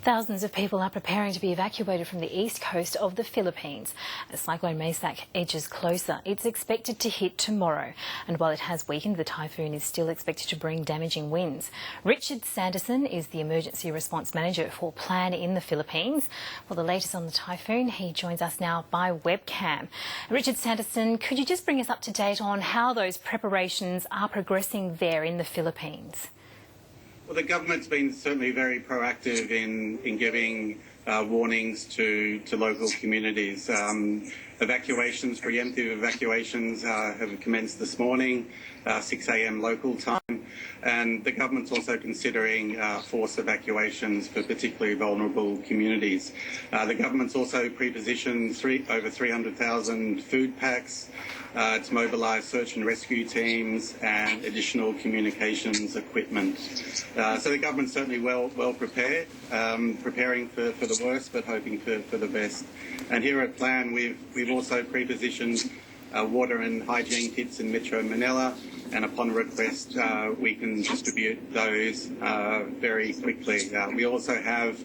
Thousands of people are preparing to be evacuated from the east coast of the Philippines. As Cyclone Maysak edges closer, it's expected to hit tomorrow. And while it has weakened, the typhoon is still expected to bring damaging winds. Richard Sandison is the Emergency Response Manager for Plan in the Philippines. Well, the latest on the typhoon, he joins us now by webcam. Richard Sandison, could you just bring us up to date on how those preparations are progressing there in the Philippines? Well, the government's been certainly very proactive in giving warnings to local communities. Preemptive evacuations have commenced this morning, 6 a.m. local time, and the government's also considering forced evacuations for particularly vulnerable communities. The government's also pre-positioned over 300,000 food packs. It's mobilised search and rescue teams and additional communications equipment. So the government's certainly well prepared, preparing for the worst but hoping for the best. And here at Plan, we've also pre-positioned water and hygiene kits in Metro Manila, and upon request we can distribute those very quickly. We also have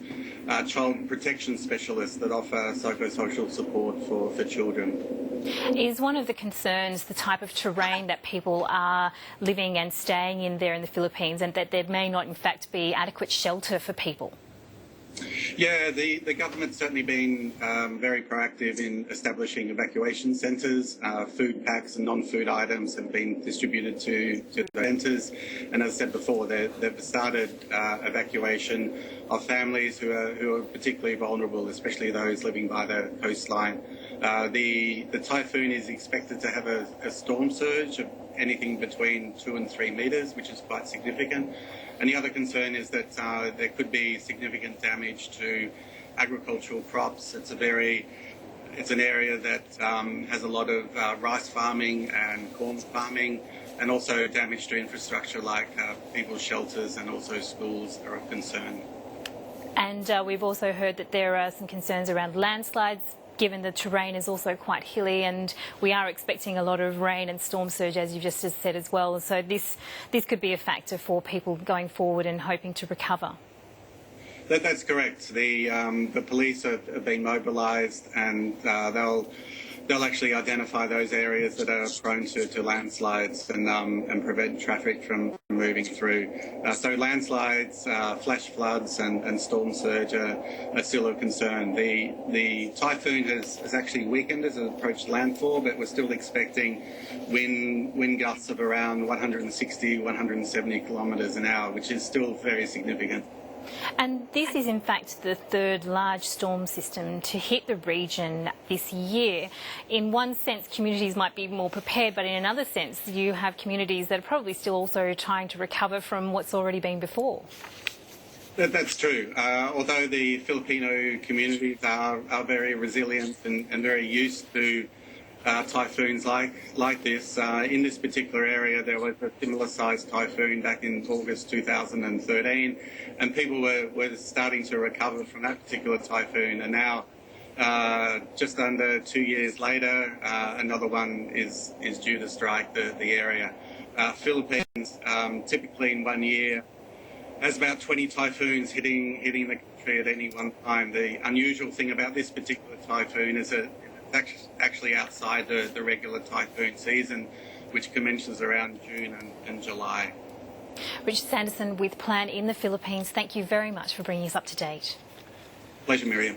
child protection specialists that offer psychosocial support for children. Is one of the concerns the type of terrain that people are living and staying in there in the Philippines, and that there may not in fact be adequate shelter for people? Yeah, the government's certainly been very proactive in establishing evacuation centres. Food packs and non-food items have been distributed to the centres, and as I said before, they've started evacuation of families who are particularly vulnerable, especially those living by the coastline. The typhoon is expected to have a storm surge of anything between 2 and 3 metres, which is quite significant. And the other concern is that there could be significant damage to agricultural crops. It's an area that has a lot of rice farming and corn farming, and also damage to infrastructure like people's shelters and also schools are of concern. And we've also heard that there are some concerns around landslides, given the terrain is also quite hilly, and we are expecting a lot of rain and storm surge, as you just said as well. So this could be a factor for people going forward and hoping to recover. That's correct. The police have been mobilised, and they'll actually identify those areas that are prone to landslides and prevent traffic from moving through. So landslides, flash floods and storm surge are still a concern. The typhoon has actually weakened as it approached landfall, but we're still expecting wind gusts of around 160, 170 kilometres an hour, which is still very significant. And this is in fact the third large storm system to hit the region this year. In one sense, communities might be more prepared, but in another sense, you have communities that are probably still also trying to recover from what's already been before. That's true. Although the Filipino communities are very resilient and very used to typhoons like this. In this particular area, there was a similar-sized typhoon back in August 2013, and people were starting to recover from that particular typhoon. And now, just under 2 years later, another one is due to strike the area. Philippines, typically in 1 year, has about 20 typhoons hitting the country at any one time. The unusual thing about this particular typhoon is that actually outside the regular typhoon season, which commences around June and July. Richard Sandison with Plan in the Philippines, thank you very much for bringing us up to date. Pleasure, Miriam.